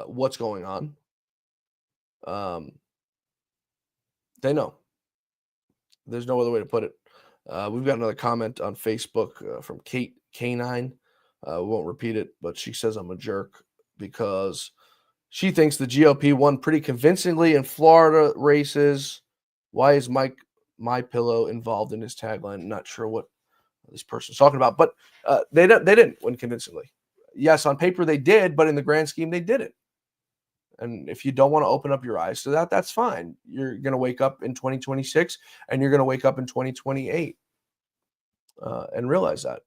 what's going on. They know. There's no other way to put it. We've got another comment on Facebook from Kate K9. We won't repeat it, but she says I'm a jerk because she thinks the GOP won pretty convincingly in Florida races. Why is Mike My Pillow involved in his tagline? I'm not sure what this person's talking about, but they didn't win convincingly. Yes, on paper they did, but in the grand scheme they didn't. And if you don't want to open up your eyes to that, that's fine. You're going to wake up in 2026 and you're going to wake up in 2028 and realize that.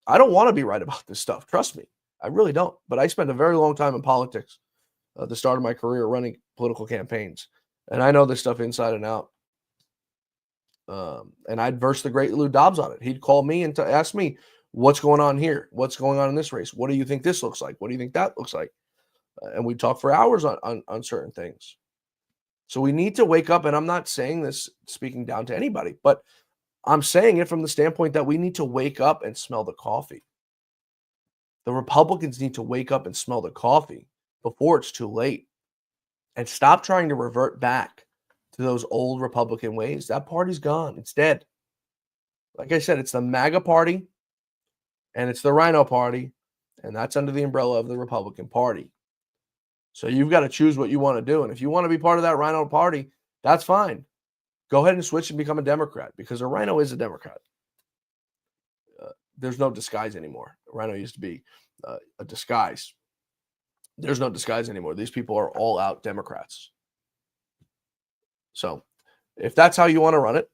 I don't want to be right about this stuff. Trust me. I really don't. But I spent a very long time in politics at the start of my career running political campaigns. And I know this stuff inside and out. And I'd verse the great Lou Dobbs on it. He'd call me and ask me, What's going on here? What's going on in this race? What do you think this looks like? What do you think that looks like? And we talk for hours on certain things. So we need to wake up, and I'm not saying this speaking down to anybody, but I'm saying it from the standpoint that we need to wake up and smell the coffee. The Republicans need to wake up and smell the coffee before it's too late and stop trying to revert back to those old Republican ways. That party's gone. It's dead. Like I said, it's the MAGA party and it's the RINO party, and that's under the umbrella of the Republican Party. So you've got to choose what you want to do. And if you want to be part of that RINO party, that's fine. Go ahead and switch and become a Democrat, because a RINO is a Democrat. There's no disguise anymore. RINO used to be a disguise. There's no disguise anymore. These people are all out Democrats. So if that's how you want to run it,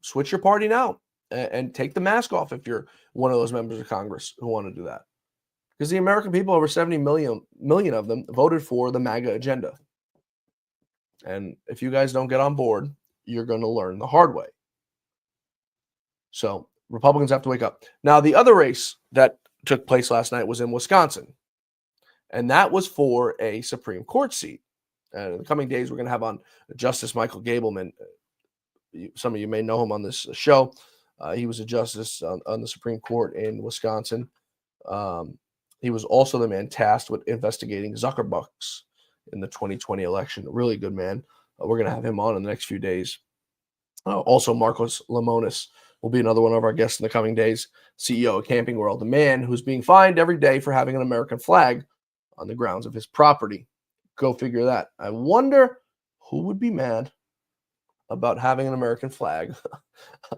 switch your party now and take the mask off if you're one of those members of Congress who want to do that. Because the American people, over 70 million of them, voted for the MAGA agenda. And if you guys don't get on board, you're going to learn the hard way. So Republicans have to wake up. Now, the other race that took place last night was in Wisconsin. And that was for a Supreme Court seat. And in the coming days, we're going to have on Justice Michael Gableman. Some of you may know him on this show. He was a justice on the Supreme Court in Wisconsin. He was also the man tasked with investigating Zuckerbucks in the 2020 election. A really good man. We're going to have him on in the next few days. Also, Marcos Lemonis will be another one of our guests in the coming days. CEO of Camping World, the man who's being fined every day for having an American flag on the grounds of his property. Go figure that. I wonder who would be mad about having an American flag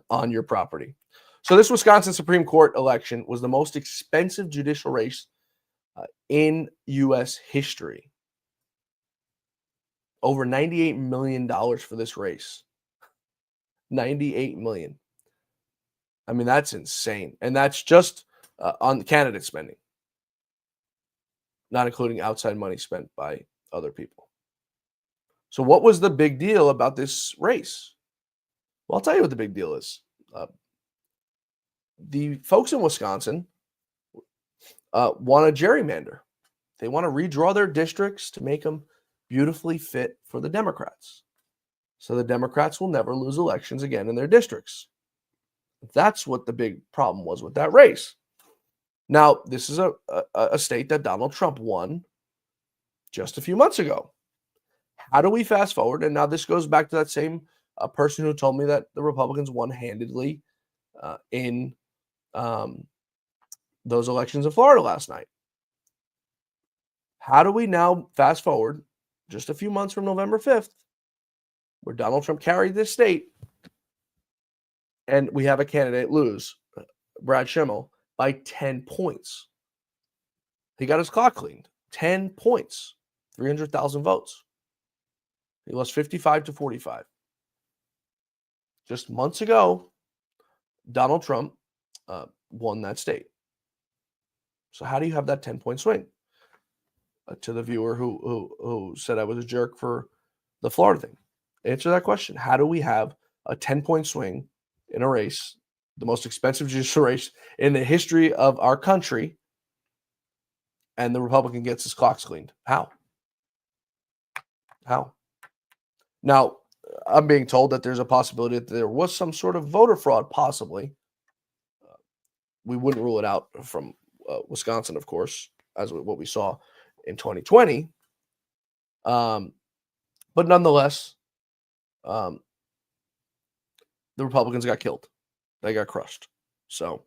on your property. So this Wisconsin Supreme Court election was the most expensive judicial race in U.S. history. Over $98 million for this race. $98 million. I mean, that's insane. And that's just on candidate spending, not including outside money spent by other people. So what was the big deal about this race? Well, I'll tell you what the big deal is. The folks in Wisconsin want a gerrymander. They want to redraw their districts to make them beautifully fit for the Democrats. So the Democrats will never lose elections again in their districts. That's what the big problem was with that race. Now, this is a state that Donald Trump won just a few months ago. How do we fast forward? And now this goes back to that same person who told me that the Republicans won handedly in those elections in Florida last night. How do we now fast forward just a few months from November 5th, where Donald Trump carried this state, and we have a candidate lose, Brad Schimmel, by 10 points. He got his clock cleaned. 10 points, 300,000 votes. He lost 55-45. Just months ago, Donald Trump won that state. So how do you have that 10-point swing? To the viewer who said I was a jerk for the Florida thing. Answer that question. How do we have a 10-point swing in a race, the most expensive judicial race in the history of our country, and the Republican gets his clocks cleaned? How? Now, I'm being told that there's a possibility that there was some sort of voter fraud, possibly. We wouldn't rule it out from Wisconsin, of course, as what we saw in 2020. But nonetheless, the Republicans got killed. They got crushed. So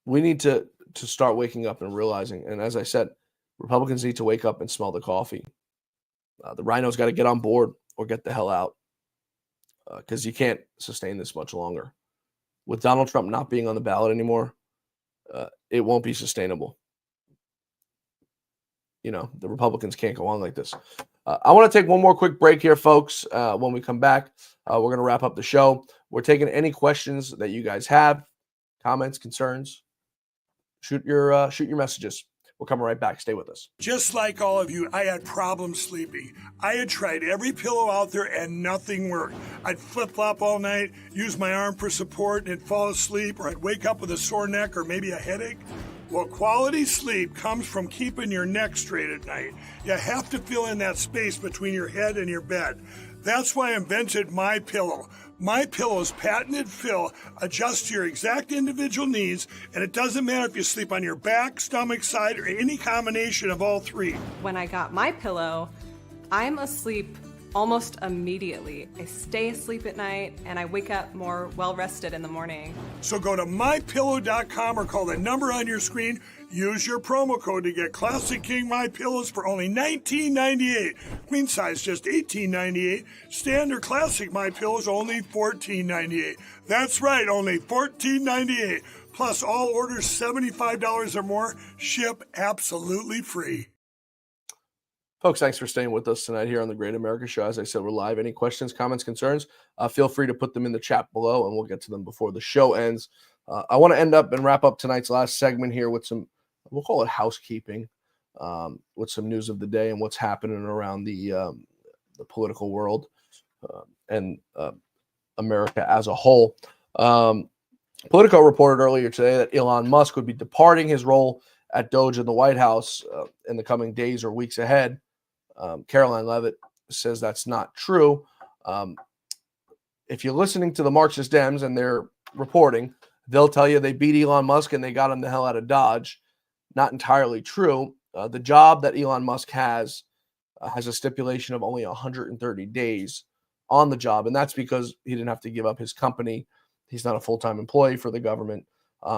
we need to start waking up and realizing, and as I said, Republicans need to wake up and smell the coffee. The RINOs got to get on board or get the hell out, because you can't sustain this much longer. With Donald Trump not being on the ballot anymore, it won't be sustainable. The Republicans can't go on like this. I want to take one more quick break here, folks. When we come back, we're going to wrap up the show. We're taking any questions that you guys have, comments, concerns. Shoot your messages. We're coming right back. Stay with us. Just like all of you, I had problems sleeping. I had tried every pillow out there and nothing worked. I'd flip-flop all night, use my arm for support, and fall asleep, or I'd wake up with a sore neck or maybe a headache. Well, quality sleep comes from keeping your neck straight at night. You have to fill in that space between your head and your bed. That's why I invented MyPillow. MyPillow's patented fill adjusts to your exact individual needs, and it doesn't matter if you sleep on your back, stomach, side, or any combination of all three. When I got MyPillow, I'm asleep almost immediately. I stay asleep at night, and I wake up more well-rested in the morning. So go to MyPillow.com or call the number on your screen. Use your promo code to get Classic King MyPillows for only $19.98. Queen size just $18.98. Standard Classic MyPillows only $14.98. That's right, only $14.98. Plus all orders $75 or more ship absolutely free. Folks, thanks for staying with us tonight here on the Great America Show. As I said, we're live. Any questions, comments, concerns, feel free to put them in the chat below, and we'll get to them before the show ends. I want to end up and wrap up tonight's last segment here with some, we'll call it housekeeping, with some news of the day and what's happening around the political world and America as a whole. Politico reported earlier today that Elon Musk would be departing his role at Doge in the White House in the coming days or weeks ahead. Caroline Levitt says that's not true. If you're listening to the Marxist Dems and they're reporting, they'll tell you they beat Elon Musk and they got him the hell out of Dodge. Not entirely true. The job that Elon Musk has a stipulation of only 130 days on the job, and that's because he didn't have to give up his company. He's not a full-time employee for the government,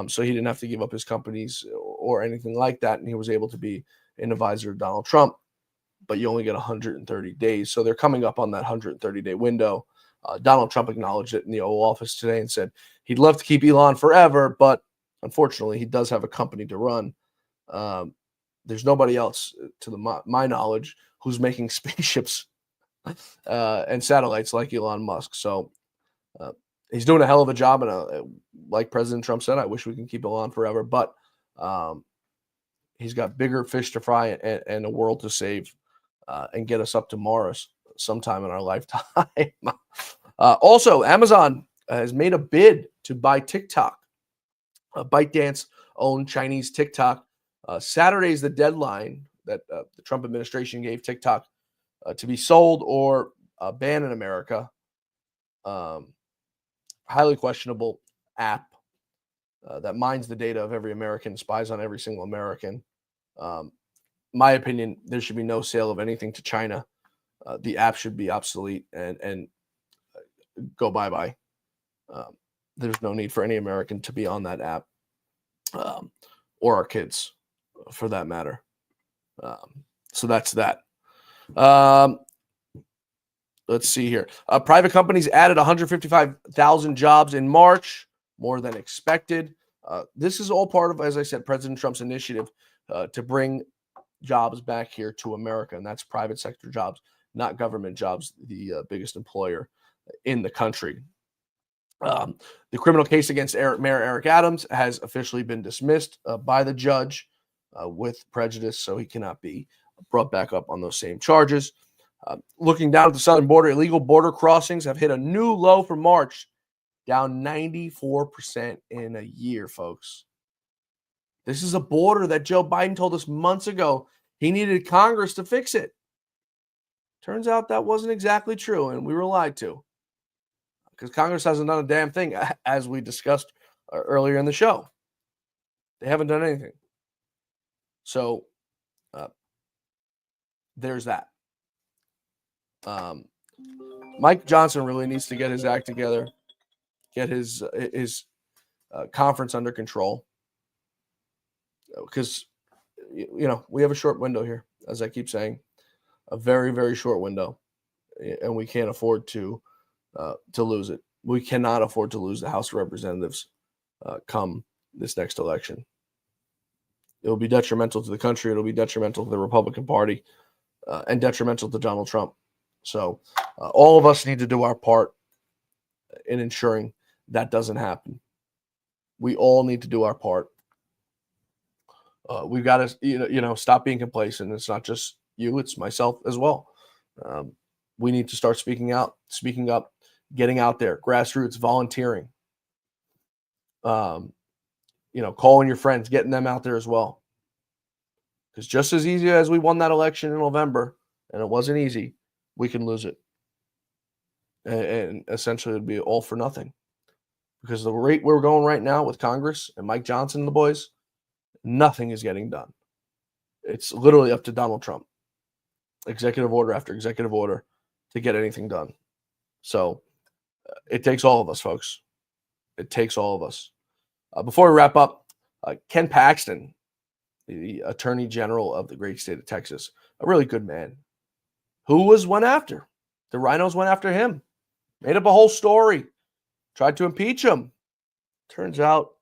so he didn't have to give up his companies or anything like that, and he was able to be an advisor of Donald Trump. But you only get 130 days. So they're coming up on that 130-day window. Donald Trump acknowledged it in the Oval Office today and said he'd love to keep Elon forever, but unfortunately, he does have a company to run. There's nobody else, to my knowledge, who's making spaceships and satellites like Elon Musk. So he's doing a hell of a job. And like President Trump said, I wish we can keep Elon forever, but he's got bigger fish to fry and a world to save. And get us up to Mars sometime in our lifetime. Also, Amazon has made a bid to buy TikTok. ByteDance owned Chinese TikTok. Saturday is the deadline that the Trump administration gave TikTok to be sold or banned in America. Highly questionable app that mines the data of every American, spies on every single American. My opinion, there should be no sale of anything to China. The app should be obsolete and go bye-bye. There's no need for any American to be on that app, or our kids, for that matter. So that's that. Let's see here. Private companies added 155,000 jobs in March, more than expected. This is all part of, as I said, President Trump's initiative to bring jobs back here to America, and that's private sector jobs, not government jobs, the biggest employer in the country. The criminal case against Mayor Eric Adams has officially been dismissed by the judge with prejudice, so he cannot be brought back up on those same charges. Looking down at the southern border, illegal border crossings have hit a new low for March, down 94% in a year, folks. This is a border that Joe Biden told us months ago he needed Congress to fix it. Turns out that wasn't exactly true, and we were lied to. Because Congress hasn't done a damn thing, as we discussed earlier in the show. They haven't done anything. So, there's that. Mike Johnson really needs to get his act together, get his conference under control. Because, we have a short window here, as I keep saying, a very, very short window, and we can't afford to lose it. We cannot afford to lose the House of Representatives come this next election. It will be detrimental to the country. It will be detrimental to the Republican Party and detrimental to Donald Trump. So all of us need to do our part in ensuring that doesn't happen. We all need to do our part. We've got to, stop being complacent. It's not just you; it's myself as well. We need to start speaking up, getting out there, grassroots, volunteering. Calling your friends, getting them out there as well. Because just as easy as we won that election in November, and it wasn't easy, we can lose it. And essentially, it would be all for nothing. Because the rate we're going right now with Congress and Mike Johnson and the boys, nothing is getting done. It's literally up to Donald Trump. Executive order after executive order to get anything done. So it takes all of us, folks. It takes all of us. Before we wrap up, Ken Paxton, the Attorney General of the great state of Texas, a really good man, who went after. The RINOs went after him, made up a whole story, tried to impeach him. Turns out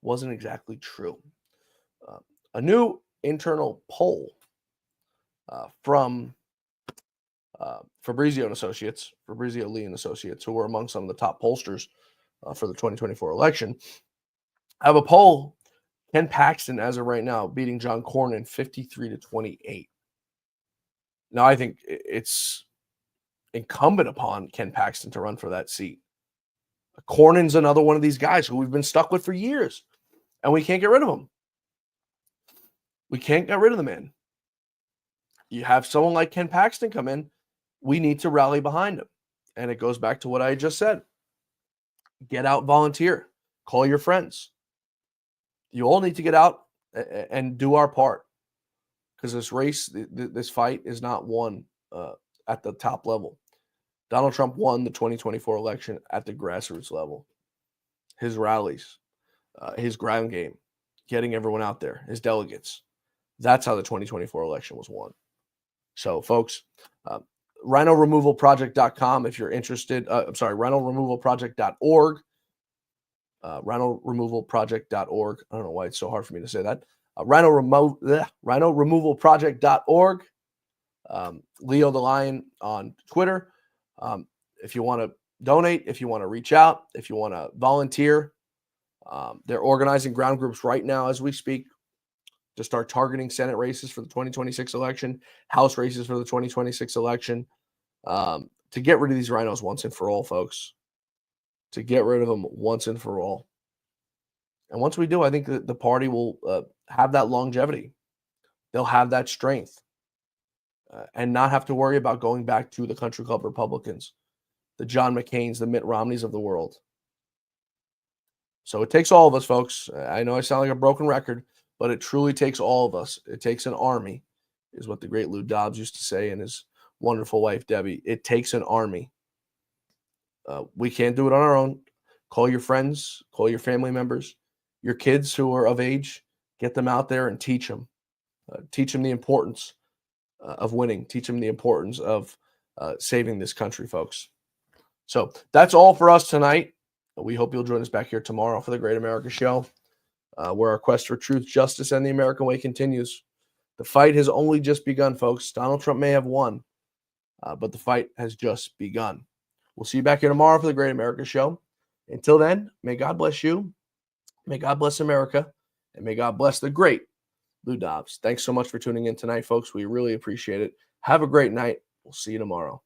wasn't exactly true. A new internal poll from Fabrizio Lee and Associates, who were among some of the top pollsters for the 2024 election, have a poll. Ken Paxton, as of right now, beating John Cornyn 53-28. Now, I think it's incumbent upon Ken Paxton to run for that seat. Cornyn's another one of these guys who we've been stuck with for years, and we can't get rid of him. We can't get rid of the man. You have someone like Ken Paxton come in, we need to rally behind him. And it goes back to what I just said. Get out, volunteer, call your friends. You all need to get out and do our part, because this race, this fight is not won at the top level. Donald Trump won the 2024 election at the grassroots level. His rallies, his ground game, getting everyone out there, his delegates. That's how the 2024 election was won. So, folks, RhinoRemovalProject.com if you're interested. RhinoRemovalProject.org. RhinoRemovalProject.org. I don't know why it's so hard for me to say that. RhinoRemovalProject.org. Leo the Lion on Twitter. If you want to donate, if you want to reach out, if you want to volunteer, they're organizing ground groups right now as we speak to start targeting Senate races for the 2026 election, House races for the 2026 election, to get rid of these RINOs once and for all, folks. To get rid of them once and for all. And once we do, I think that the party will have that longevity. They'll have that strength and not have to worry about going back to the country club Republicans, the John McCains, the Mitt Romneys of the world. So it takes all of us, folks. I know I sound like a broken record, but it truly takes all of us. It takes an army, is what the great Lou Dobbs used to say, and his wonderful wife, Debbie. It takes an army. We can't do it on our own. Call your friends, call your family members, your kids who are of age, get them out there and teach them. Teach them the importance of winning. Teach them the importance of saving this country, folks. So that's all for us tonight. We hope you'll join us back here tomorrow for the Great America Show, where our quest for truth, justice, and the American way continues. The fight has only just begun, folks. Donald Trump may have won, but the fight has just begun. We'll see you back here tomorrow for the Great America Show. Until then, may God bless you, may God bless America, and may God bless the great Lou Dobbs. Thanks so much for tuning in tonight, folks. We really appreciate it. Have a great night. We'll see you tomorrow.